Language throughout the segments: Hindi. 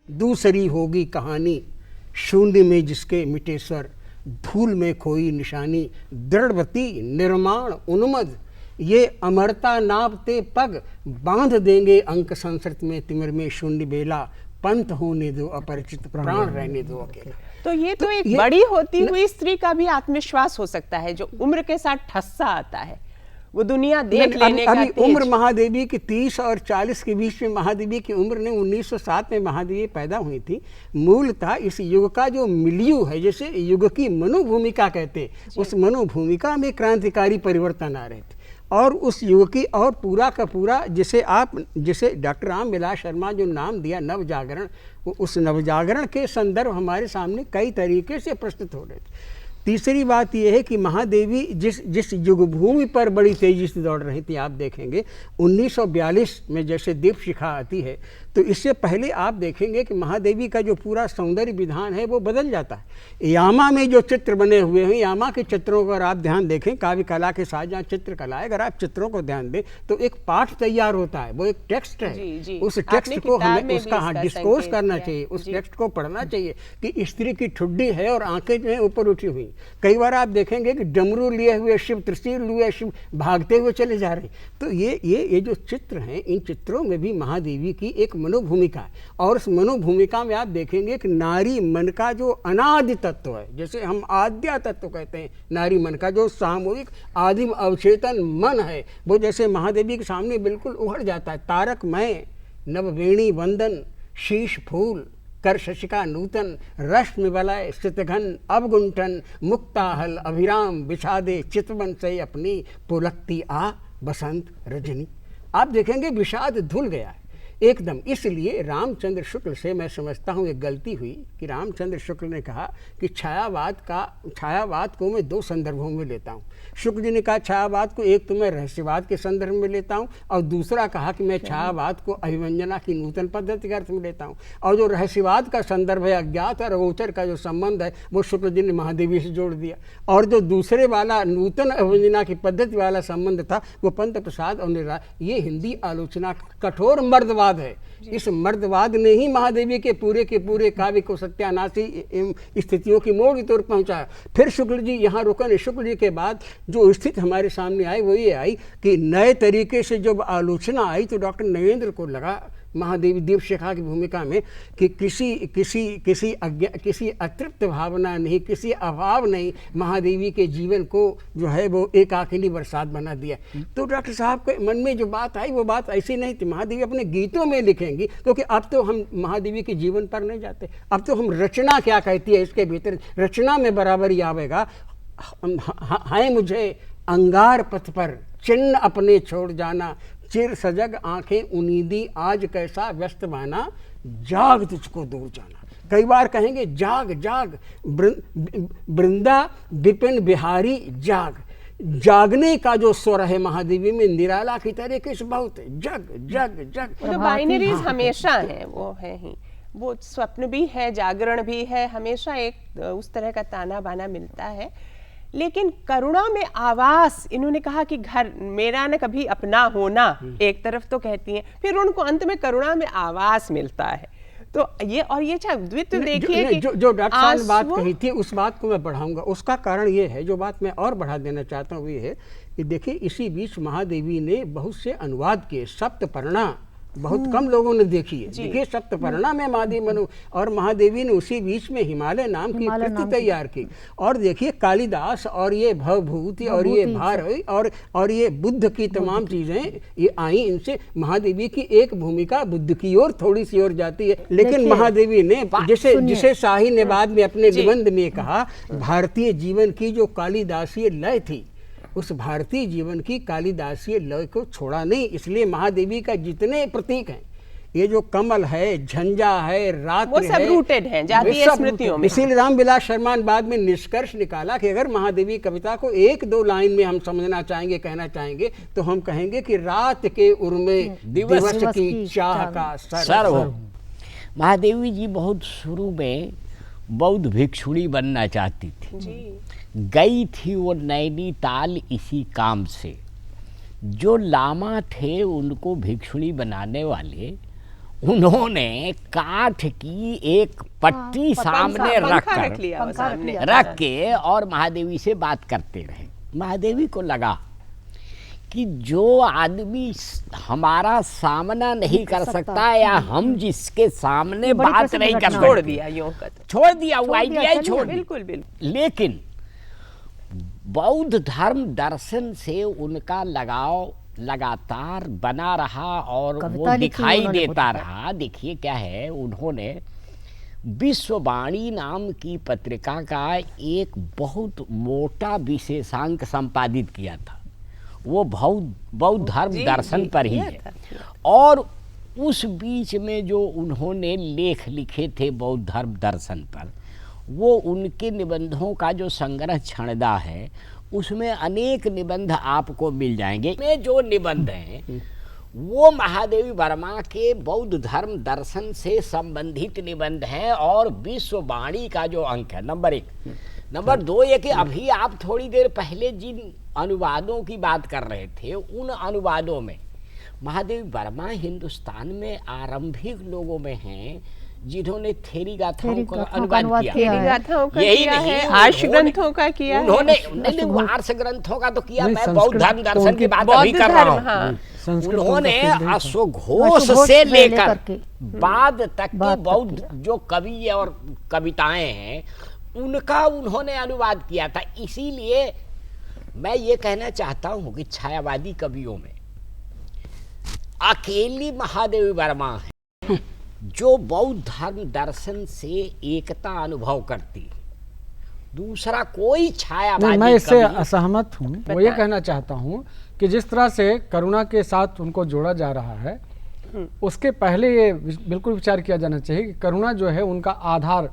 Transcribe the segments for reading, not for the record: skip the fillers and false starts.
दूसरी होगी कहानी शून्य में जिसके मिटे स्वर, धूल में खोई निशानी, दृढ़वती निर्माण उन्मद, ये अमरता नापते पग, बांध देंगे अंक संस्कृत में तिमिर में शून्य बेला, पंथ होने दो अपरिचित प्राण रहने दो अकेला। तो ये तो एक बड़ी होती हुई स्त्री का भी आत्मविश्वास हो सकता है, जो उम्र के साथ ठस्सा आता है, वो दुनिया देख लेने का अभी तेज। उम्र महादेवी की 30 और 40 के बीच में महादेवी की उम्र ने 1907 में महादेवी पैदा हुई थी। मूलतः इस युग का जो मिलियू है, जैसे युग की मनोभूमिका कहते, उस मनोभूमिका में क्रांतिकारी परिवर्तन आ रहे थे, और उस युग की और पूरा का पूरा जिसे डॉक्टर राम विलास शर्मा जो नाम दिया नव जागरण, उस नवजागरण के संदर्भ हमारे सामने कई तरीके से प्रस्तुत हो रहे थे। तीसरी बात यह है कि महादेवी जिस युगभूमि पर बड़ी तेजी से दौड़ रही थी, आप देखेंगे 1942 में जैसे दीप शिखा आती है, तो इससे पहले आप देखेंगे कि महादेवी का जो पूरा सौंदर्य विधान है वो बदल जाता है। यामा में जो चित्र बने हुए हैं, यामा के चित्रों को अगर आप ध्यान देखें, काव्य कला के साथ जहाँ चित्रकला है, अगर आप चित्रों को ध्यान दें तो एक पाठ तैयार होता है, वो एक टेक्स्ट है। जी, जी। उस टेक्स्ट को हमें उसका डिस्कोर्स संकेत करना किया। चाहिए, उस जी। टेक्स्ट को पढ़ना चाहिए कि स्त्री की ठुड्डी है और आंखें जो है ऊपर उठी हुई। कई बार आप देखेंगे कि डमरू लिए हुए शिव, त्रिशूल लिए शिव भागते हुए चले जा रहे। तो ये जो चित्र हैं, इन चित्रों में भी महादेवी की एक मनोभूमिका है, और उस मनोभूमिका में आप देखेंगे कि नारी मन का जो अनादि तत्व है, जैसे हम आद्या तत्व कहते हैं, नारी मन का जो सामूहिक आदिम अवचेतन मन है, वो जैसे महादेवी के सामने बिल्कुल उभर जाता है। तारकमय नववेणी वंदन, शीश फूल कर शशिका नूतन, रश्मि वलय स्थितघन अवगुंठन, मुक्ताहल अभिराम विषादे चितवन से अपनी पुलकती आ बसंत रजनी। आप देखेंगे विषाद धुल गया है एकदम। इसलिए रामचंद्र शुक्ल से मैं समझता हूँ एक गलती हुई कि रामचंद्र शुक्ल ने कहा कि छायावाद को मैं दो संदर्भों में लेता हूँ। शुक्ल जी ने कहा छायावाद को एक तो मैं रहस्यवाद के संदर्भ में लेता हूँ, और दूसरा कहा कि मैं छायावाद को अभिव्यंजना की नूतन पद्धति के अर्थ में लेता हूँ। और जो रहस्यवाद का संदर्भ है, अज्ञात और अगोचर का जो संबंध है, वो शुक्ल जी ने महादेवी से जोड़ दिया, और जो दूसरे वाला नूतन अभिव्यंजना की पद्धति वाला संबंध था वो पंत प्रसाद और ये हिंदी आलोचना कठोर मर्दवाद है। इस मर्दवाद ने ही महादेवी के पूरे काव्य को सत्यानाशी स्थितियों की मोड़ की तौर पहुंचाया। फिर शुक्ल जी यहाँ रुकन। शुक्ल जी के बाद जो स्थिति हमारे सामने आई वो ये आई कि नए तरीके से जब आलोचना आई तो डॉक्टर नरेंद्र को लगा महादेवी दीप शिखा की भूमिका में कि किसी अतृप्त भावना नहीं, किसी अभाव नहीं, महादेवी के जीवन को जो है वो एकाकिनी बरसात बना दिया। तो डॉक्टर साहब के मन में जो बात आई वो बात ऐसी नहीं थी। महादेवी अपने गीतों में लिखेंगी, क्योंकि अब तो हम महादेवी के जीवन पर नहीं जाते, अब तो हम रचना क्या कहती है इसके भीतर, रचना में बराबरी आवेगा। हाय मुझे अंगार पथ पर चिन्ह अपने छोड़ जाना, चिर सजग आंखें उनीदी आज कैसा व्यस्त माना, जाग तुझको दूर जाना। कई बार कहेंगे जाग जाग वृंदा विपिन बिहारी जाग। जागने का जो स्वर है महादेवी में निराला की तरीके से बहुत है, जग जग जग। जो बाइनरीज हमेशा है वो है ही, वो स्वप्न भी है, जागरण भी है, हमेशा एक उस तरह का ताना बाना मिलता है। लेकिन करुणा में आवास, इन्होंने कहा कि घर मेरा न कभी अपना होना, एक तरफ तो कहती हैं, फिर उनको अंत में करुणा में आवास मिलता है। तो ये और ये द्वित्व देखिए कि जो डॉक्टर साहब ने बात कही थी उस बात को मैं बढ़ाऊंगा। उसका कारण ये है, जो बात मैं और बढ़ा देना चाहता हूँ ये है कि देखिए इसी बीच महादेवी ने बहुत से अनुवाद किए। सप्तपर्णा बहुत कम लोगों ने देखी है। देखिए सप्तपर्णा में महादेवी मनु, और महादेवी ने उसी बीच में हिमालय नाम की कृति तैयार की। और देखिए कालिदास और ये भवभूति और ये भारवी और ये बुद्ध की तमाम चीजें ये आई, इनसे महादेवी की एक भूमिका बुद्ध की ओर थोड़ी सी ओर जाती है। लेकिन महादेवी ने जिसे शाही ने बाद में अपने निबंध में कहा, भारतीय जीवन की जो कालिदासीय लय थी, उस भारतीय जीवन की कालिदासीय लय को छोड़ा नहीं। इसलिए महादेवी का जितने प्रतीक हैं, ये जो कमल है, झंझा है, रात्रि वो सब रूटेड हैं जातीय स्मृतियों में। इसीलिए रामविलास शर्मा ने बाद में निष्कर्ष निकाला कि अगर महादेवी कविता को एक दो लाइन में हम समझना चाहेंगे, कहना चाहेंगे, तो हम कहेंगे कि रात के उर्मे दिवस की चाह का सर हो। महादेवी जी बहुत शुरू में बौद्ध भिक्षुणी बनना चाहती थी जी। गई थी वो नैनीताल इसी काम से। जो लामा थे उनको भिक्षुणी बनाने वाले, उन्होंने काठ की एक पट्टी सामने रख के और महादेवी से बात करते रहे। महादेवी को लगा कि जो आदमी हमारा सामना नहीं कर सकता या हम जिसके सामने बात नहीं कर सकते, छोड़ दिया वो आइडिया ही छोड़। बिल्कुल। लेकिन बौद्ध धर्म दर्शन से उनका लगाव लगातार बना रहा और वो दिखाई देता रहा। देखिए क्या है, उन्होंने विश्ववाणी नाम की पत्रिका का एक बहुत मोटा विशेषांक संपादित किया था। वो बौद्ध धर्म दर्शन पर ही है। और उस बीच में जो उन्होंने लेख लिखे थे बौद्ध धर्म दर्शन पर, वो उनके निबंधों का जो संग्रह क्षणदा है, उसमें अनेक निबंध आपको मिल जाएंगे। में जो निबंध हैं वो महादेवी वर्मा के बौद्ध धर्म दर्शन से संबंधित निबंध हैं। और विश्ववाणी का जो अंक है नंबर 1। नंबर 2 ये कि अभी आप थोड़ी देर पहले जिन अनुवादों की बात कर रहे थे, उन अनुवादों में महादेवी वर्मा हिंदुस्तान में आरंभिक लोगों में हैं जिन्होंने थेरी गाथाओं का अनुवाद किया है। यही नहीं, आर्ष ग्रंथों का किया है। उन्होंने आर्ष ग्रंथों का तो किया, मैं बौद्ध धर्म दर्शन की बात अभी कर रहा हूँ। उन्होंने अश्वघोष से लेकर बाद तक के बौद्ध जो कवि और कविताएं हैं उनका उन्होंने अनुवाद किया था। इसीलिए मैं ये कहना चाहता हूँ कि छायावादी कवियों में अकेली महादेवी वर्मा है जो बौद्ध धर्म दर्शन से एकता अनुभव करती। दूसरा कोई छायावादी मैं इससे असहमत हूँ। वो ये कहना चाहता हूँ कि जिस तरह से करुणा के साथ उनको जोड़ा जा रहा है, उसके पहले ये बिल्कुल विचार किया जाना चाहिए कि करुणा जो है उनका आधार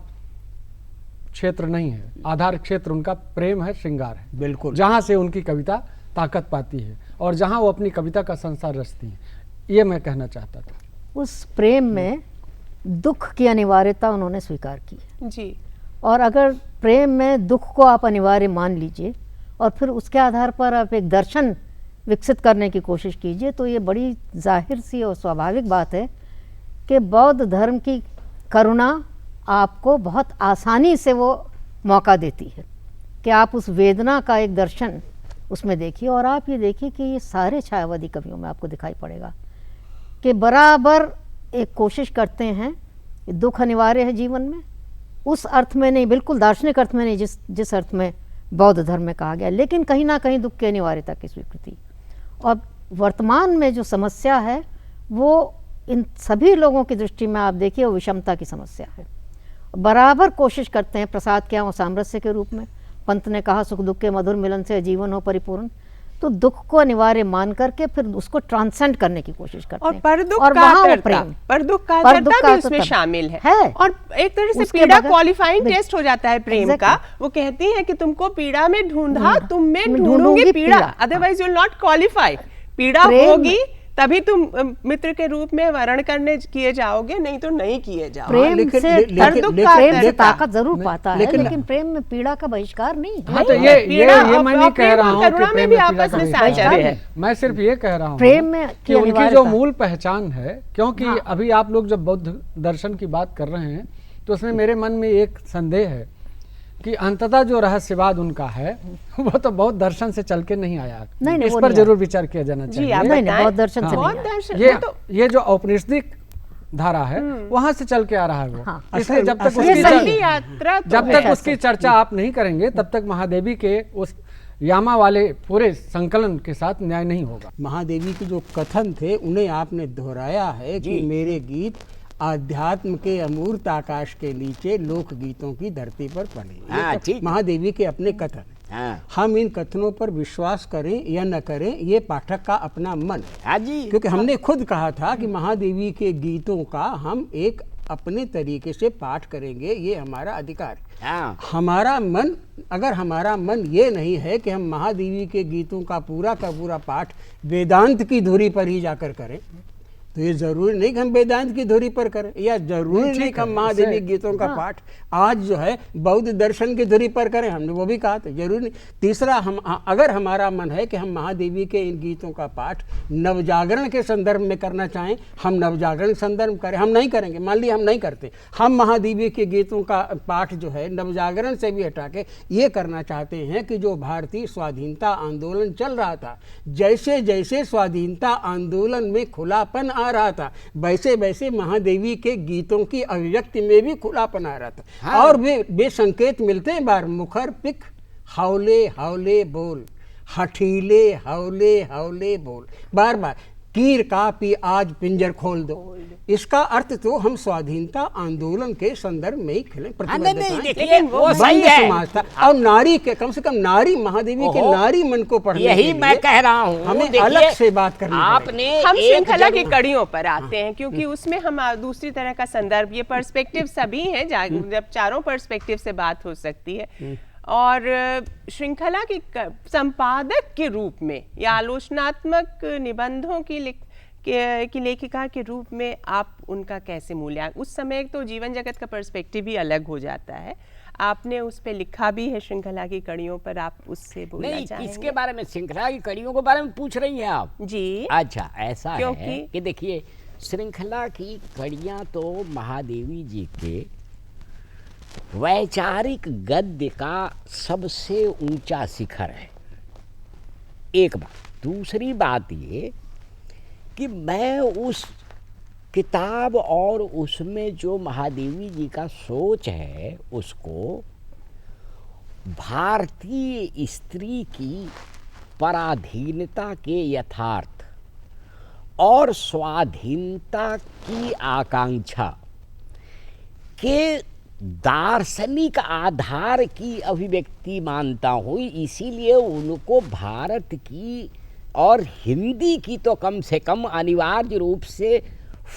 क्षेत्र नहीं है। आधार क्षेत्र उनका प्रेम है, श्रृंगार है। बिल्कुल, जहाँ से उनकी कविता ताकत पाती है और जहाँ वो अपनी कविता का संसार रचती है। ये मैं कहना चाहता था। उस प्रेम में दुख की अनिवार्यता उन्होंने स्वीकार की जी। और अगर प्रेम में दुख को आप अनिवार्य मान लीजिए और फिर उसके आधार पर आप एक दर्शन विकसित करने की कोशिश कीजिए, तो ये बड़ी जाहिर सी और स्वाभाविक बात है कि बौद्ध धर्म की करुणा आपको बहुत आसानी से वो मौका देती है कि आप उस वेदना का एक दर्शन उसमें देखिए। और आप ये देखिए कि ये सारे छायावादी कवियों में आपको दिखाई पड़ेगा कि बराबर एक कोशिश करते हैं, दुख अनिवार्य है जीवन में, उस अर्थ में नहीं, बिल्कुल दार्शनिक अर्थ में नहीं जिस अर्थ में बौद्ध धर्म में कहा गया, लेकिन कहीं ना कहीं दुख की अनिवार्यता की स्वीकृति। और वर्तमान में जो समस्या है वो इन सभी लोगों की दृष्टि में आप देखिए वो विषमता की समस्या है। बराबर कोशिश करते हैं प्रसाद क्या हो सामरस्य के रूप में। पंत ने कहा सुख दुख के मधुर मिलन से जीवन हो परिपूर्ण। तो दुख को अनिवार्य मान करके फिर उसको ट्रांसेंड करने की कोशिश करते हैं। और पर दुख का भी उसमें शामिल है। और एक तरह से पीड़ा क्वालिफाइंग टेस्ट हो जाता है प्रेम का। वो कहती है कि तुमको पीड़ा में ढूंढा, तुम में ढूंढूंगी पीड़ा, otherwise you will not qualify. पीड़ा होगी तभी तुम मित्र के रूप में वर्ण करने किए जाओगे, नहीं तो नहीं किए जाओगे। प्रेम से ताकत जरूर पाता है, लेकिन प्रेम में पीड़ा का बहिष्कार नहीं। हाँ, तो ये मैं नहीं कह रहा हूँ कि प्रेम में आपस में साझेदारी है। मैं सिर्फ ये कह रहा हूँ प्रेम में कि उनकी जो मूल पहचान है, क्योंकि अभी आप लोग जब बौद्ध दर्शन की बात कर रहे हैं तो उसमें मेरे मन में एक संदेह है। कि अंततः जो रहस्यवाद उनका है वो तो बहुत दर्शन से चल के नहीं आया। नहीं, इस वो पर नहीं जरूर विचार किया जाना जी चाहिए। आप नहीं, बताएं। बहुत दर्शन से बहुत नहीं आया। दर्शन ये वो तो ये जो औपनिषदिक धारा है वहां से चल के आ रहा है वो। हाँ। इसलिए जब तक असल- उसकी संधि यात्रा तो जब है। तक उसकी चर्चा आप नहीं करेंगे तब तक महादेवी के उस यामा वाले पूरे संकलन के साथ न्याय नहीं होगा। महादेवी के जो कथन थे उन्हें आपने दोहराया है कि मेरे गीत आध्यात्म के अमूर्त आकाश के नीचे लोक गीतों की धरती पर पले। हाँ, ये तो ठीक। महादेवी के अपने कथन हैं। हाँ हम इन कथनों पर विश्वास करें या न करें ये पाठक का अपना मन है, हाँ जी, क्योंकि हमने खुद कहा था कि महादेवी के गीतों का हम एक अपने तरीके से पाठ करेंगे, ये हमारा अधिकार है। हाँ हमारा मन, अगर हमारा मन ये नहीं है कि हम महादेवी के गीतों का पूरा पाठ वेदांत की धुरी पर ही जाकर करें, तो ये जरूरी नहीं कि हम वेदांत की धुरी पर करें, या जरूरी नहीं कि हम महादेवी गीतों का पाठ आज जो है बौद्ध दर्शन की धुरी पर करें, हमने वो भी कहा था, जरूरी नहीं। तीसरा, हम अगर हमारा मन है कि हम महादेवी के इन गीतों का पाठ नवजागरण के संदर्भ में करना चाहें, हम नवजागरण संदर्भ करें, हम नहीं करेंगे, मान लिया हम नहीं करते, हम महादेवी के गीतों का पाठ जो है नवजागरण से भी हटा के ये करना चाहते हैं कि जो भारतीय स्वाधीनता आंदोलन चल रहा था, जैसे जैसे स्वाधीनता आंदोलन में खुलापन आ रहा था, वैसे वैसे महादेवी के गीतों की अभिव्यक्ति में भी खुलापन आ रहा था। हाँ। और वे संकेत मिलते हैं बार, मुखर पिक हौले हौले बोल, हठीले हौले हौले बोल, बार बार कीर कापी आज पिंजर खोल दो। इसका अर्थ तो हम स्वाधीनता आंदोलन के संदर्भ में ही खिले हाँ, नहीं, नहीं, प्रतिबद्धता, देखिए वो सही बंद है। समाज था, और नारी के कम से कम नारी महादेवी के ओहो, नारी मन को पढ़ने यही के मैं लिए कह रहा हूँ। हमें देखिए, अलग से बात करनी पड़ेगी। आपने हम एक श्रृंखला की जगह- कड़ियों पर आते हैं, क्योंकि उसमें हम दूसरी तरह का संदर्भ, ये पर्सपेक्टिव सभी हैं, जब चारों पर्सपेक्टिव से बात हो सकती है। और श्रृंखला की संपादक के रूप में या आलोचनात्मक निबंधों की लेखिका के रूप में आप उनका कैसे मूल्यांकन, उस समय तो जीवन जगत का पर्सपेक्टिव ही अलग हो जाता है, आपने उस पे लिखा भी है श्रृंखला की कड़ियों पर, आप उससे बोलना नहीं, चाहेंगे? किसके बारे में, श्रृंखला की कड़ियों के बारे में पूछ रही हैं आप? जी अच्छा, ऐसा है क्योंकि- कि देखिए, श्रृंखला की कड़ियां तो महादेवी जी के वैचारिक गद्य का सबसे ऊंचा शिखर है, एक बात। दूसरी बात ये कि मैं उस किताब और उसमें जो महादेवी जी का सोच है उसको भारतीय स्त्री की पराधीनता के यथार्थ और स्वाधीनता की आकांक्षा के दार्शनिक आधार की अभिव्यक्ति मानता हूँ। इसीलिए उनको भारत की और हिंदी की तो कम से कम अनिवार्य रूप से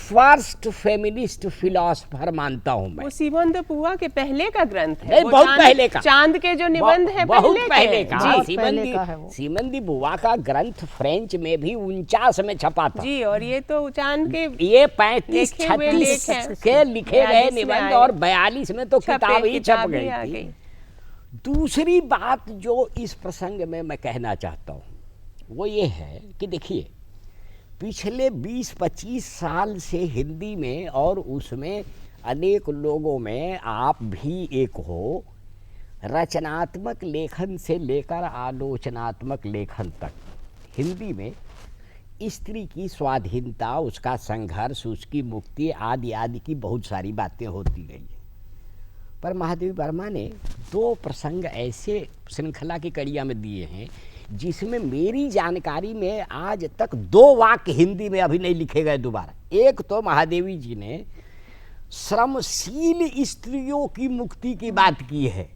फर्स्ट फेमिनिस्ट फिलोसफर मानता हूँ मैं। वो सिमोन दे पूआ के पहले का ग्रंथ है, नहीं, वो बहुत पहले का। चांद के जो निबंध है बहुत पहले पहले के का। हैं। बहुत पहले का है वो। सीमन दी बुआ का ग्रंथ फ्रेंच में भी 49 में छपा था। जी, और ये तो चांद के ये 35 लिखे हुए 36 लेख हैं। के लिखे गए 42 में निबंध आए। और 42 में तो छपे, किताब ही छप किताब ही गई आ थी। गई। दूसरी बात जो इस प्रसंग में मैं कहना चाहता हूँ वो ये है कि देखिए, पिछले 20-25 साल से हिंदी में और उसमें अनेक लोगों में, आप भी एक हो, रचनात्मक लेखन से लेकर आलोचनात्मक लेखन तक हिंदी में स्त्री की स्वाधीनता, उसका संघर्ष, उसकी मुक्ति आदि आदि की बहुत सारी बातें होती रही हैं। पर महादेवी वर्मा ने 2 प्रसंग ऐसे श्रृंखला की कड़ियाँ में दिए हैं जिसमें मेरी जानकारी में आज तक 2 वाक्य हिंदी में अभी नहीं लिखे गए दोबारा। एक तो महादेवी जी ने श्रमशील स्त्रियों की मुक्ति की बात की है।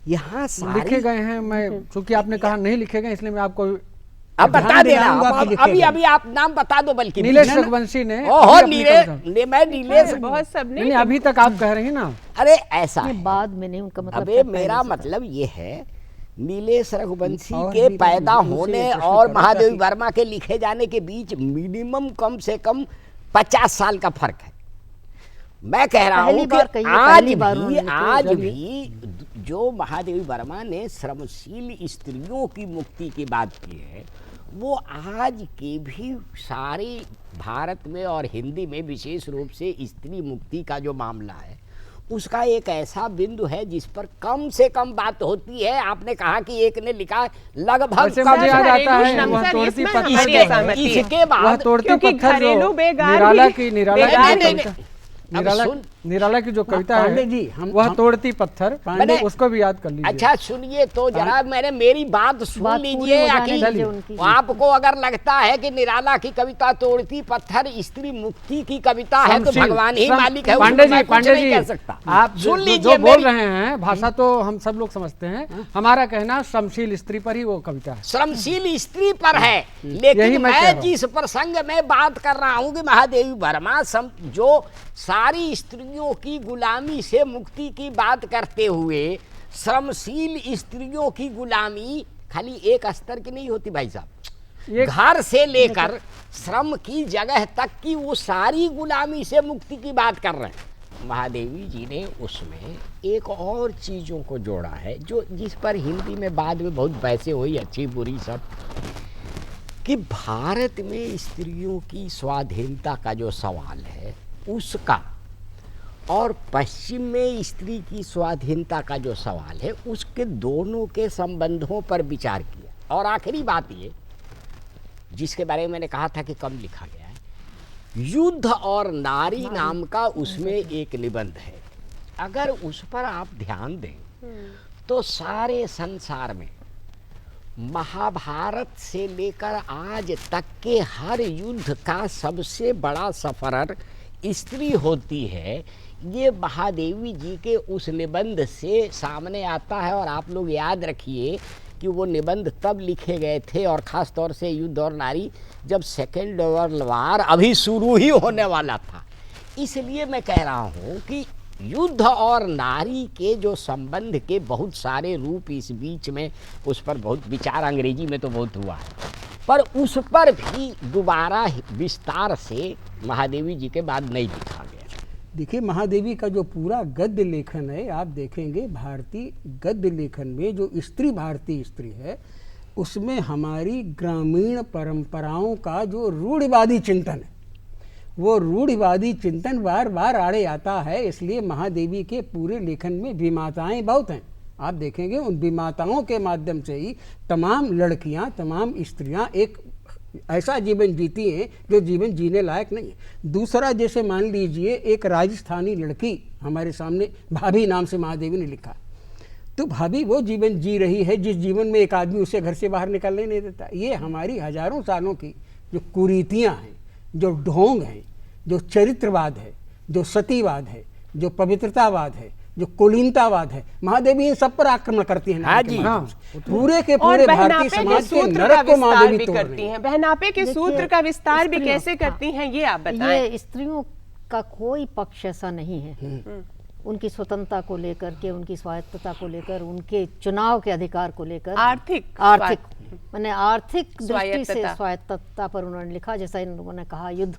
यहाँ लिखे गए हैं, मैं चूंकि आपने कहा नहीं लिखे गए इसलिए मैं आपको अब बता ध्यान देना, दिलाऊंगा कि लिखे अभी गए। अभी आप नाम बता दो। बल्कि नीलेश रघुवंशी ने ओहो, अभी अपनी कविता- मैं नीलेश, बहुत सबने नहीं, अभी तक आप कह रही हैं ना। अरे ऐसा ये है। बाद में नहीं, उनका मतलब अबे था पहले मेरा से था। मतलब ये है, नीलेश रघुवंशी और के भी पैदा मुझसे होने प्रश्न और करो महादेवी ताकि- वर्मा के लिखे जाने के बीच मिनिमम कम से कम 50 साल का फर्क है। मैं कह रहा पहली हूँ बार कि कहिए, आज पहली बार भी उन्होंने आज जब- भी जो महादेवी वर्मा ने श्रमशील स्त्रियों की मुक्ति की बात की है, वो आज के भी सारे भारत में और हिंदी में विशेष रूप से स्त्री मुक्ति का जो मामला है उसका एक ऐसा बिंदु है जिस पर कम से कम बात होती है। आपने कहा कि एक ने लिखा लगभग वैसे मुझे याद आता है घरेलू वह श्रम तोड़ती इसमें पत्थर हमारी जो असहमति है, है। इसके बाद वह तोड़ती क्योंकि पत्थर घरेलू जो बेगार निराला भी- की नहीं, कविता अब सुन, निराला की जो कविता पांडे है जी, वह हम तोड़ती पत्थर, पांडे- उसको भी याद कर लीजिए। अच्छा सुनिए तो जरा मैंने मेरी बात सुन बात पूरी लीजिए। हो जाने अकील, दीजिए उनकी। आपको अगर लगता है कि निराला की कविता तोड़ती पत्थर स्त्री मुक्ति की कविता है तो समशील, भगवान ही सम- मालिक है, पांडे उसमें जी, मैं कुछ पांडे नहीं जी, कह सकता। आप सुन जो लीजिए बोल मेरी- रहे हैं भाषा तो हम सब लोग समझते हैं, हमारा कहना श्रमशील स्त्री पर ही वो कविता है। श्रमशील स्त्री पर है, यही लेकिन मैं कह रहा मैं हूं। जिस प्रसंग में बात कर रहा हूं कि महादेवी वर्मा जो सारी स्त्रियों की गुलामी से मुक्ति की बात करते हुए श्रमशील स्त्रियों की गुलामी खाली एक स्तर की नहीं होती भाई साहब, एक- घर से लेकर श्रम की जगह तक की वो सारी गुलामी से मुक्ति की बात कर रहे हैं। महादेवी जी ने उसमें एक और चीज़ों को जोड़ा है जो जिस पर हिंदी में बाद में बहुत बहसें हुई, अच्छी बुरी सब, कि भारत में स्त्रियों की स्वाधीनता का जो सवाल है उसका और पश्चिम में स्त्री की स्वाधीनता का जो सवाल है उसके दोनों के संबंधों पर विचार किया। और आखिरी बात ये जिसके बारे में मैंने कहा था कि कम लिखा गया है, युद्ध और नारी नाम का उसमें एक निबंध है। अगर उस पर आप ध्यान दें तो सारे संसार में महाभारत से लेकर आज तक के हर युद्ध का सबसे बड़ा सफरर स्त्री होती है। ये महादेवी जी के उस निबंध से सामने आता है। और आप लोग याद रखिए कि वो निबंध तब लिखे गए थे और ख़ास तौर से युद्ध और नारी जब सेकेंड वर्ल्ड वार अभी शुरू ही होने वाला था। इसलिए मैं कह रहा हूँ कि युद्ध और नारी के जो संबंध के बहुत सारे रूप इस बीच में, उस पर बहुत विचार अंग्रेजी में तो बहुत हुआ है, पर उस पर भी दोबारा विस्तार से महादेवी जी के बाद नहीं लिखा गया। देखिए महादेवी का जो पूरा गद्य लेखन है, आप देखेंगे भारतीय गद्य लेखन में जो स्त्री भारतीय स्त्री है उसमें हमारी ग्रामीण परंपराओं का जो रूढ़िवादी चिंतन है, वो रूढ़िवादी चिंतन बार बार आड़े आता है। इसलिए महादेवी के पूरे लेखन में विमाताएं बहुत हैं। आप देखेंगे उन विमाताओं के माध्यम से ही तमाम लड़कियां, तमाम स्त्रियां एक ऐसा जीवन जीती हैं जो जीवन जीने लायक नहीं है। दूसरा, जैसे मान लीजिए एक राजस्थानी लड़की हमारे सामने भाभी नाम से महादेवी ने लिखा, तो भाभी वो जीवन जी रही है जिस जीवन में एक आदमी उसे घर से बाहर निकलने नहीं देता। ये हमारी हजारों सालों की जो कुरीतियाँ हैं, जो ढोंग हैं, जो चरित्रवाद है, जो सतीवाद है, जो पवित्रतावाद है, जो कुलीनतावाद है, महादेवी इन सब पर आक्रमण करती है। हाँ जी, हाँ, पूरे के और पूरे भारतीय बहनापे के समाज के सूत्र का नरक को विस्तार महादेवी भी तोड़ करती रही है। हैं। बहनापे के देखिए, सूत्र का विस्तार भी स्त्रियों- कैसे करती हैं ये आप बताएं। ये स्त्रियों का कोई पक्ष ऐसा नहीं है। उनकी स्वतंत्रता को लेकर के, उनकी स्वायत्तता को लेकर, उनके चुनाव के अधिकार को लेकर, आर्थिक मैंने आर्थिक दृष्टि से स्वायत्तता। स्वायत्तता पर उन्होंने लिखा। जैसा इन लोगों ने कहा युद्ध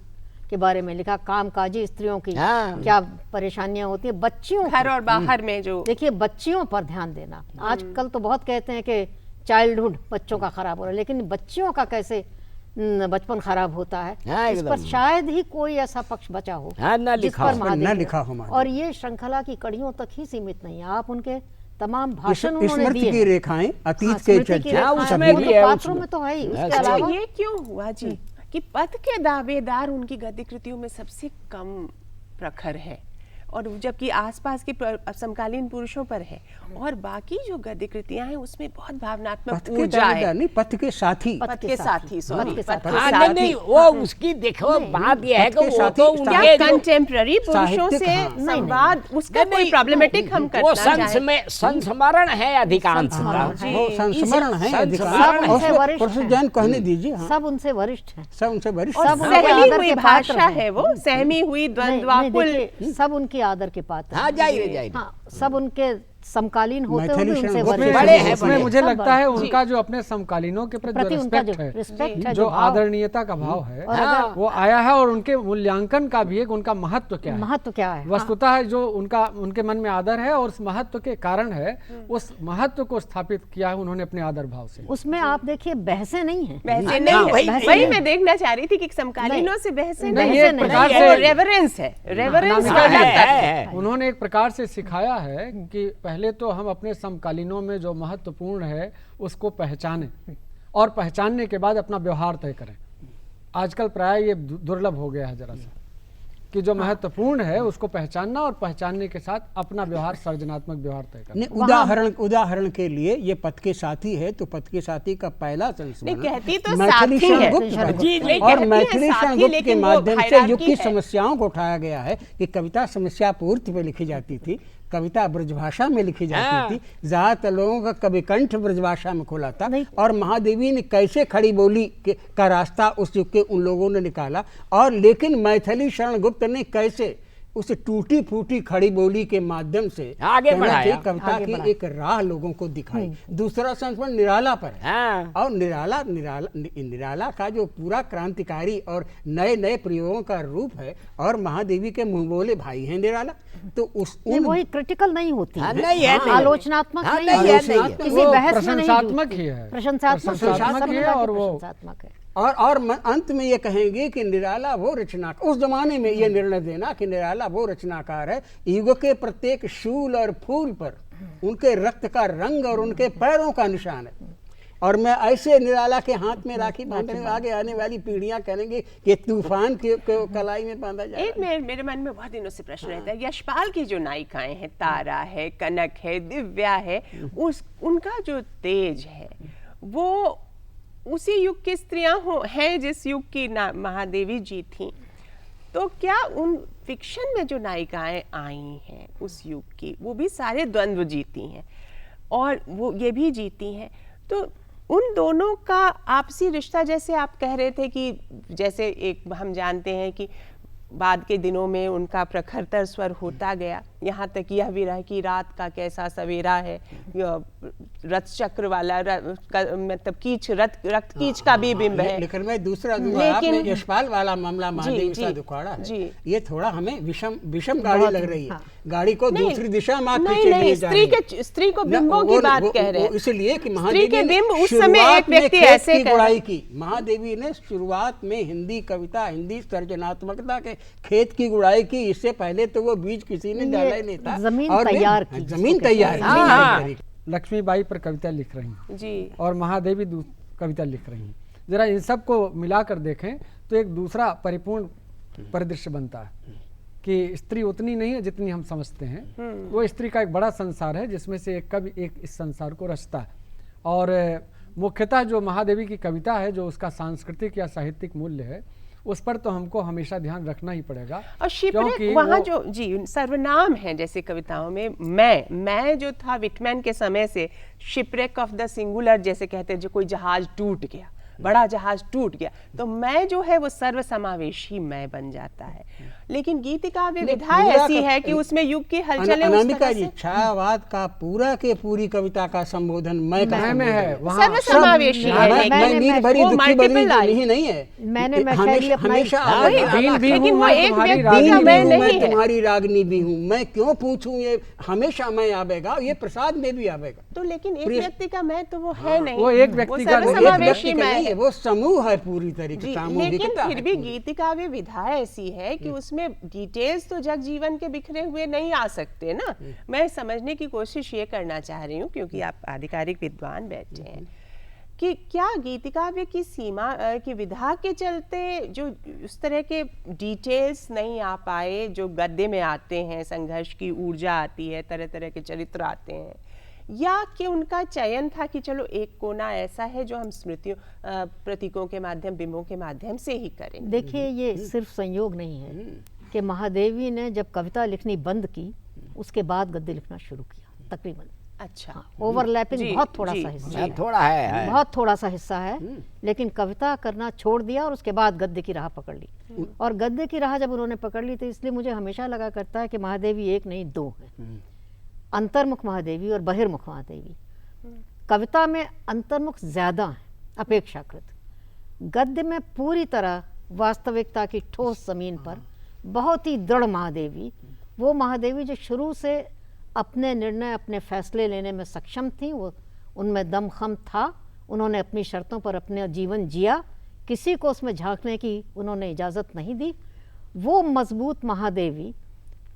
के बारे में लिखा, कामकाजी स्त्रियों की हाँ। क्या परेशानियां होती है, बच्चियों घर की। और बाहर में जो देखिए बच्चियों पर ध्यान देना। आजकल तो बहुत कहते हैं कि चाइल्डहुड बच्चों का खराब हो रहा है, लेकिन बच्चियों का कैसे बचपन खराब होता है, हाँ, इस पर एकदम। शायद ही कोई ऐसा पक्ष बचा हो हाँ, ना जिस लिखा पर हो। महादेवी ना लिखा हो महादेवी। और ये श्रृंखला की कड़ियों तक ही सीमित नहीं है। आप उनके तमाम भाषण उन्होंने स्मृति दिए की हैं। रेखाएं, अतीत हाँ, के स्मृति की चर्चा, हाँ, रेखाएं, उसमें वो भी तो है, पात्रों उसमें। में तो है ही। उसके अच्छा, अच्छा अलावा ये क्यों हुआ जी कि पद के दावेदार उनकी गद्य कृतियों में सबसे कम प्रखर है और जबकि आसपास के समकालीन पुरुषों पर है और बाकी जो गद्य कृतियां हैं उसमें बहुत भावनात्मक पथ के ऊर्जा दावेदार है। नहीं, पथ के साथी। पथ के साथी, सॉरी, पथ के पथ के साथी। हाँ, साथी। नहीं वो उसकी देखो बात यह है कि पथ के वो साथी- तो क्या उनके जो कंटेम्प्ररी पुरुषों साहित्यिक, से हाँ। संवाद उसका नहीं, कोई प्रॉब्लमेटिक हम वो करना चाहें। संस्मरण है अधिकांशतः। जी, वो संस्मरण है संस्मरण अधिकार। है। उनसे वरिष्ठ हैं। प्रोफेसर जैन कहने दीजिए। हाँ, सब उनसे वरिष्ठ हैं। सब उनसे वरिष्ठ और हैं। सब उनके सहमी आदर हुई के पात्र भाषा हैं। है वो, सहमी हुई नहीं, द्वंद्वाकुल। देखिए, सब उनकी आदर के पात्र हाँ हैं। जाहिर है, जाहिर है। हाँ, सब उनके समकालीन होते हुए मैथिली भी उनसे शरण वरिष्ठ गुप्त बड़े हैं, उसमें बड़े। मुझे सब लगता है बड़े। उनका जो अपने समकालीनों के प्रति प्रति जो उनका जो रिस्पेक्ट रिस्पेक्ट है, है, जो भाव, आदरणीयता का भाव है, और अगर वो आया है। और उनके मूल्यांकन का भी एक उनका महत्व क्या है, महत्व क्या है, वस्तुतः जो उनका उनके मन में आदर है और उस महत्व के कारण है, उस महत्व को स्थापित किया है उन्होंने अपने आदर भाव से। उसमें आप देखिए बहसें नहीं हैं, बहसें नहीं है, बहसें वही नहीं। मैं देखना चाह रही थी कि समकालीनों से बहसें नहीं, नहीं ये है। एक प्रकार वो से रेवरेंस है, रेवरेंस अनामिका जी, वाला तत्व है। उन्होंने एक प्रकार से सिखाया है कि पहले तो हम अपने समकालीनों में जो महत्वपूर्ण है उसको पहचानें और पहचानने के बाद अपना व्यवहार तय करें। आजकल प्राय ये दुर्लभ हो गया है जरा सा कि जो महत्वपूर्ण है उसको पहचानना और पहचानने के साथ अपना व्यवहार, सर्जनात्मक व्यवहार तय करना। नहीं, उदाहरण के लिए ये पथ के साथी है, तो पथ के साथी का पहला संस्मरण नहीं, कहती तो मैथिली साथी शरण है। गुप्त पर जी, नहीं, और कहती है मैथिली साथी, शरण गुप्त के लेकिन वो माध्यम से युग हायरार्की की है। समस्याओं को उठाया गया है कि कविता समस्या पूर्ति पे लिखी जाती थी, कविता ब्रजभाषा में लिखी जाती थी, ज्यादातर लोगों का कवि कंठ ब्रजभाषा में खुला था। और महादेवी ने कैसे खड़ी बोली का रास्ता उस युग के उन लोगों ने निकाला, और लेकिन मैथिली शरण गुप्त ने कैसे उस टूटी फूटी खड़ी बोली के माध्यम से आगे कहना बढ़ाया। चाहिए, कविता की एक राह लोगों को दिखाई। दूसरा संस्मरण निराला पर है। हाँ। और निराला का जो पूरा क्रांतिकारी और नए नए प्रयोगों का रूप है, और महादेवी के मुंह बोले भाई हैं निराला, तो उस नहीं, वही क्रिटिकल नहीं होती हाँ, है, नहीं है, नहीं है। आलोचनात्मक हाँ, नहीं नहीं है, है, नहीं है। किसी वो बहस में नहीं प्रशंसात्मक जुड़ती। ही है। प्रशंसात्मक प्रशंसात्मक ही है, और वो प्रशंसात्मक है। और अंत में ये कहेंगे कि निराला वो रचनाकार, उस जमाने में ये निर्णय देना कि निराला वो रचनाकार है युग के प्रत्येक शूल और फूल पर उनके रक्त का रंग और उनके पैरों का निशान है। और मैं ऐसे निराला के हाथ में राखी बांधने में आगे आने वाली पीढ़ियां कहेंगे कि तूफान के कलाई में बांधा जाए। एक मेरे मन में बहुत दिनों से प्रश्न रहता है, यशपाल की जो नायिकाएं हैं, तारा है, कनक है, दिव्या है, उनका जो तेज है वो उसी युग की स्त्रियां हैं जिस युग की महादेवी जी थी। तो क्या उन फिक्शन में जो नायिकाएं आई हैं उस युग की, वो भी सारे द्वंद्व जीती हैं और वो ये भी जीती हैं, तो उन दोनों का आपसी रिश्ता, जैसे आप कह रहे थे कि जैसे एक हम जानते हैं कि बाद के दिनों में उनका प्रखरतर स्वर होता गया, यहाँ तक यह विरह की रात का कैसा सवेरा है, रथ चक्र वाला मतलब कीच रक्त कीच का भी बिंब है। लेकिन मैं दूसरा दूंगा, आपने यशपाल वाला मामला महादेवी सा दुखाड़ा है, ये थोड़ा हमें विषम गाड़ी लग रही है। गाड़ी को दूसरी दिशा में स्त्री को बिंबों की बात कह रहे हैं, इसलिए कि स्त्री के बिंब उस शुरुआत समय एक में व्यक्ति खेत ऐसे की गुड़ाई की। महादेवी ने शुरुआत में हिंदी कविता, हिंदी सृजनात्मकता के खेत की गुड़ाई की। इससे पहले तो वो बीज किसी ने डाला ही नहीं था, जमीन तैयार की, जमीन तैयार। लक्ष्मीबाई पर कविता लिख रही हैं जी, और महादेवी कविता लिख रही हैं। जरा इन सब को मिलाकर देखें तो एक दूसरा परिपूर्ण परिदृश्य बनता है कि स्त्री उतनी नहीं है जितनी हम समझते हैं। वो स्त्री का एक बड़ा संसार है जिसमें से एक कवि एक इस संसार को रचता है। और मुख्यतः जो महादेवी की कविता है, जो उसका सांस्कृतिक या साहित्यिक मूल्य है, उस पर तो हमको हमेशा ध्यान रखना ही पड़ेगा। और शिपरेक वहाँ जो जी सर्वनाम है, जैसे कविताओं में मैं जो था विटमैन के समय से, शिपरेक ऑफ द सिंगुलर जैसे कहते हैं, जो कोई जहाज टूट गया, बड़ा जहाज टूट गया, तो मैं जो है वो सर्वसमावेशी मैं बन जाता है। लेकिन गीतिका विधा ऐसी है कि उसमें युग की हलचलें अनामिका जी, छायावाद का पूरा के पूरी कविता का संबोधन मैं में है, सर्वसमावेशी है, मैं नीर भरी दुखी बनी नहीं है। मैंने हमेशा लेकिन वो एक व्यक्ति का मैं नहीं है, तुम्हारी रागनी भी हूँ, मैं क्यों पूछूं, ये हमेशा मैं आवेगा, ये प्रसाद में भी आवेगा। तो लेकिन एक व्यक्ति का मैं तो वो है नहीं, वो एक व्यक्ति का सर्वसमावेशी मैं है, वो समूह है पूरी तरीके से। लेकिन फिर भी गीतिकाव्य विधा ऐसी है कि उसमें डिटेल्स तो जग जीवन के बिखरे हुए नहीं आ सकते ना। मैं समझने की कोशिश ये करना चाह रही हूँ, क्योंकि आप आधिकारिक विद्वान बैठे हैं, कि क्या गीतिकाव्य की सीमा की विधा के चलते जो उस तरह के डिटेल्स नहीं आ पाए जो गद्य में आते हैं, संघर्ष की ऊर्जा आती है, तरह तरह के चरित्र आते हैं, या कि उनका चयन था कि चलो एक कोना ऐसा है जो हम स्मृतियों प्रतीकों के माध्यम, बिंबों के माध्यम से ही करें। देखिए, ये सिर्फ संयोग नहीं है कि महादेवी ने जब कविता लिखनी बंद की उसके बाद गद्य लिखना शुरू किया तकरीबन। अच्छा, ओवरलैपिंग बहुत थोड़ा सा हिस्सा है, थोड़ा है, बहुत थोड़ा सा हिस्सा है, लेकिन कविता करना छोड़ दिया और उसके बाद गद्य की राह पकड़ ली। और गद्य की राह जब उन्होंने पकड़ ली तो इसलिए मुझे हमेशा लगा करता है कि महादेवी एक नहीं दो है। अंतर्मुख महादेवी और बहिर्मुख महादेवी। कविता में अंतर्मुख ज़्यादा है अपेक्षाकृत, गद्य में पूरी तरह वास्तविकता की ठोस ज़मीन पर बहुत ही दृढ़ महादेवी, वो महादेवी जो शुरू से अपने निर्णय, अपने फैसले लेने में सक्षम थी, वो उनमें दमखम था, उन्होंने अपनी शर्तों पर अपना जीवन जिया, किसी को उसमें झांकने की उन्होंने इजाज़त नहीं दी। वो मजबूत महादेवी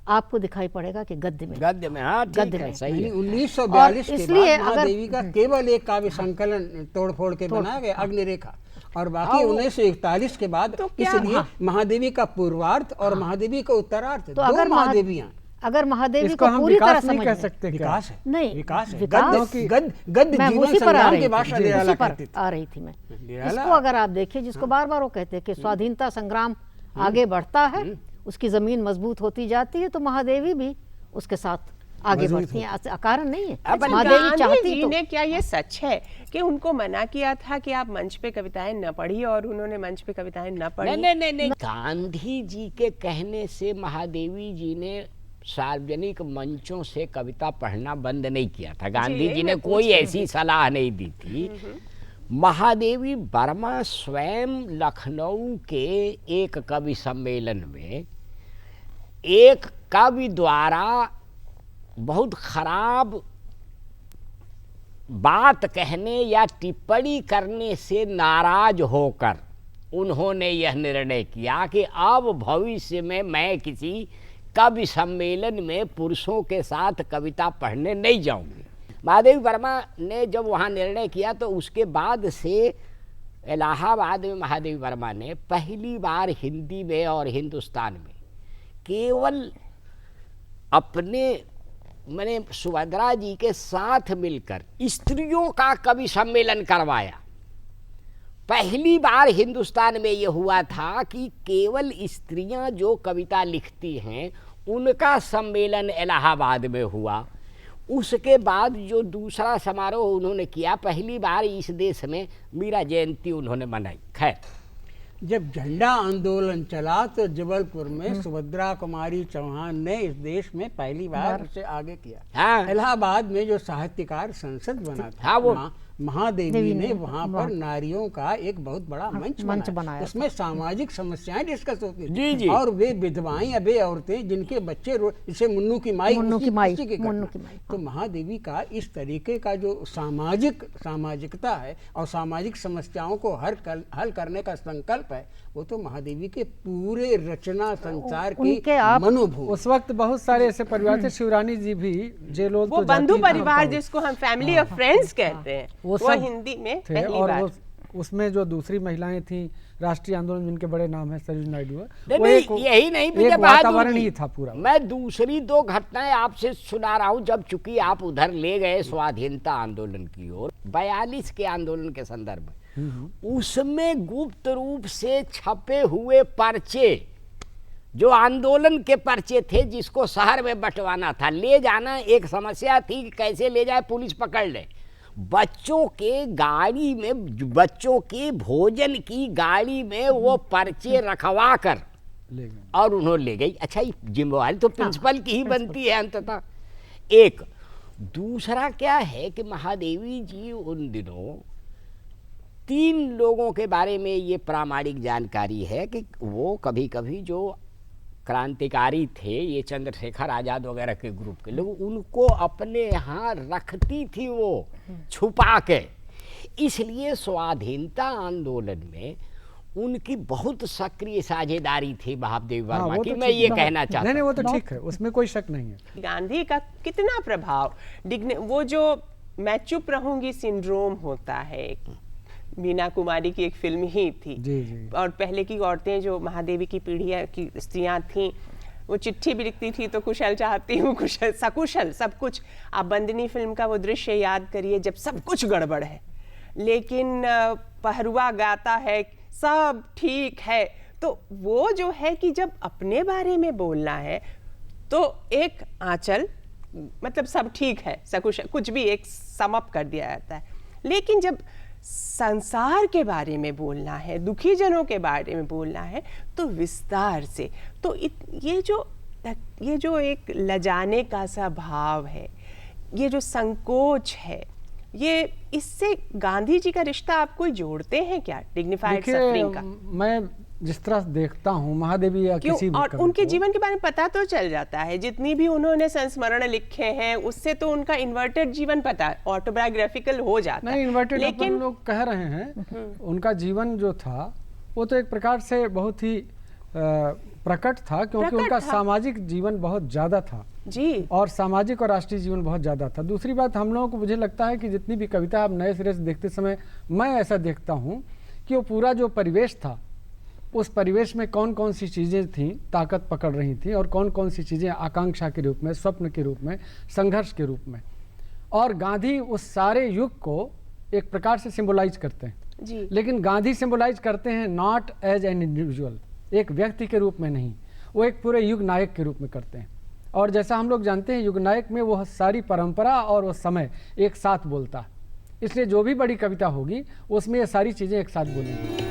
आपको दिखाई पड़ेगा कि गद्य में, हाँ, गद्य में सही है। 1942 के इसलिए बाद महादेवी का केवल एक काव्य संकलन तोड़-फोड़ के बनाया गया, अग्निरेखा, और बाकी 1941 के बाद इसलिए महादेवी का पूर्वार्ध और महादेवी का उत्तरार्ध, तो दो महादेवियां। अगर महादेवी इसको को हम पूरी तरह विकास नहीं समझ कह लें, सकते क्या? विकास है, नहीं, विकास है, विकास गद्य मैं जीवन उसी पर आ संग्राम रही की थी, भाषा जी, निराला उसी पर करती थी। आ रही थी मैं। निराला। इसको अगर आप देखिए, जिसको बार बार वो कहते हैं कि स्वाधीनता संग्राम आगे बढ़ता है, उसकी जमीन मजबूत होती जाती है, तो महादेवी भी उसके साथ आगे बढ़ती है, अकारण नहीं है। महादेवी गांधी चाहती जी तो ने, क्या ये सच है कि उनको मना किया था कि आप मंच पे कविताएं न पढ़िए, और उन्होंने मंच पे कविताएं न पढ़ी? नहीं, गांधी जी के कहने से महादेवी जी ने सार्वजनिक मंचों से कविता पढ़ना बंद नहीं किया था। गांधी जी ने कोई ऐसी सलाह नहीं दी थी। महादेवी वर्मा स्वयं लखनऊ के एक कवि सम्मेलन में एक कवि द्वारा बहुत खराब बात कहने या टिप्पणी करने से नाराज होकर उन्होंने यह निर्णय किया कि अब भविष्य में मैं किसी कवि सम्मेलन में पुरुषों के साथ कविता पढ़ने नहीं जाऊंगी। महादेवी वर्मा ने जब वहाँ निर्णय किया तो उसके बाद से इलाहाबाद में महादेवी वर्मा ने पहली बार हिंदी में और हिंदुस्तान में केवल अपने मैंने सुभद्रा जी के साथ मिलकर स्त्रियों का कवि सम्मेलन करवाया। पहली बार हिंदुस्तान में ये हुआ था कि केवल स्त्रियां जो कविता लिखती हैं उनका सम्मेलन इलाहाबाद में हुआ। उसके बाद जो दूसरा समारोह उन्होंने किया, पहली बार इस देश में मीरा जयंती उन्होंने मनाई। खैर, जब झंडा आंदोलन चला तो जबलपुर में सुभद्रा कुमारी चौहान ने इस देश में पहली बार उसे आगे किया। हाँ। इलाहाबाद में जो साहित्यकार संसद बना था, हाँ, वो महादेवी ने वहाँ पर नारियों का एक बहुत बड़ा मंच बनाया। उसमें सामाजिक समस्याएं डिस्कस होती थी। जी, जी। और वे विधवाएं या वे औरतें जिनके बच्चे जैसे मुन्नू की माई, तो महादेवी का इस तरीके का जो सामाजिकता है और सामाजिक समस्याओं को हल करने का संकल्प है, वो तो महादेवी के पूरे रचना संसार के मनोभूमि। उस वक्त बहुत सारे ऐसे परिवार थे, शिवरानी जी भी जेलोल, वो बंधु परिवार जिसको हम फैमिली ऑफ फ्रेंड्स कहते हैं, वो हिंदी में थे। पहली और बार। उसमें जो दूसरी महिलाएं थी, राष्ट्रीय आंदोलन जिनके बड़े नाम है सरोजिनी नायडू, यही नहीं, विजय वातावरण बहादुर ही था पूरा। मैं दूसरी दो घटनाएं आपसे सुना रहा हूं, जब चूंकि आप उधर ले गए स्वाधीनता आंदोलन की ओर, 42 के आंदोलन के संदर्भ में, उसमें गुप्त रूप से छपे हुए पर्चे, जो आंदोलन के पर्चे थे, जिसको शहर में बंटवाना था, ले जाना एक समस्या थी कि कैसे ले जाए, पुलिस पकड़ ले। बच्चों के गाड़ी में, बच्चों के भोजन की गाड़ी में वो पर्चे रखवा कर और उन्होंने ले गई। अच्छा, ये जिम्मेवारी तो प्रिंसिपल की ही बनती है अंततः। एक दूसरा क्या है कि महादेवी जी उन दिनों 3 लोगों के बारे में ये प्रामाणिक जानकारी है कि वो कभी कभी जो क्रांतिकारी थे, ये चंद्रशेखर आज़ाद वगैरह के ग्रुप के लोग, उनको अपने यहाँ रखती थी वो छुपा के। इसलिए स्वाधीनता आंदोलन में उनकी बहुत सक्रिय साझेदारी थी महादेवी वर्मा की, मैं ये कहना चाहता हूँ। नहीं, वो तो ठीक है, उसमें कोई शक नहीं है। गांधी का कितना प्रभाव, वो जो मैं चुप रहूंगी सिंड्रोम होता है, मीना कुमारी की एक फिल्म ही थी। जी। और पहले की औरतें जो महादेवी की पीढ़ी की स्त्रियां थीं, वो चिट्ठी भी लिखती थी तो कुशल चाहती हूँ, कुशल सकुशल सब कुछ। आप बंदनी फिल्म का वो दृश्य याद करिए जब सब कुछ गड़बड़ है लेकिन पहरुआ गाता है सब ठीक है। तो वो जो है कि जब अपने बारे में बोलना है तो एक आंचल, मतलब सब ठीक है, सकुशल, कुछ भी एक समअप कर दिया जाता है। लेकिन जब संसार के बारे में बोलना है, दुखी जनों के बारे में बोलना है, तो विस्तार से। तो ये जो एक लजाने का सा भाव है, ये जो संकोच है, ये इससे गांधी जी का रिश्ता आप कोई जोड़ते हैं क्या, डिग्निफाइड सफरिंग का? मैं जिस तरह देखता हूँ महादेवी या किसी भी और कवि उनके को, जीवन के बारे में पता तो चल जाता है, जितनी भी उन्होंने संस्मरण लिखे हैं उससे तो उनका इन्वर्टेड जीवन पता, ऑटोबायोग्राफिकल हो जाता है। नहीं इन्वर्टेड अपन लेकिन लोग कह रहे हैं, उनका जीवन जो था वो तो एक प्रकार से बहुत ही प्रकट था, क्योंकि प्रकट उनका था। सामाजिक जीवन बहुत ज़्यादा था जी, और सामाजिक और राष्ट्रीय जीवन बहुत ज़्यादा था। दूसरी बात, हम लोगों को मुझे लगता है कि जितनी भी कविता आप नए सिरे से देखते समय, मैं ऐसा देखता हूँ कि वो पूरा जो परिवेश था, उस परिवेश में कौन कौन सी चीज़ें थीं ताकत पकड़ रही थी और कौन कौन सी चीज़ें आकांक्षा के रूप में, स्वप्न के रूप में, संघर्ष के रूप में। और गांधी उस सारे युग को एक प्रकार से सिंबलाइज करते हैं, जी, लेकिन गांधी सिंबलाइज करते हैं नॉट एज एन इंडिविजुअल, एक व्यक्ति के रूप में नहीं, वो एक पूरे युग नायक के रूप में करते हैं। और जैसा हम लोग जानते हैं, युग नायक में वो सारी परंपरा और वो समय एक साथ बोलता है, इसलिए जो भी बड़ी कविता होगी उसमें ये सारी चीज़ें एक साथ बोलेंगी।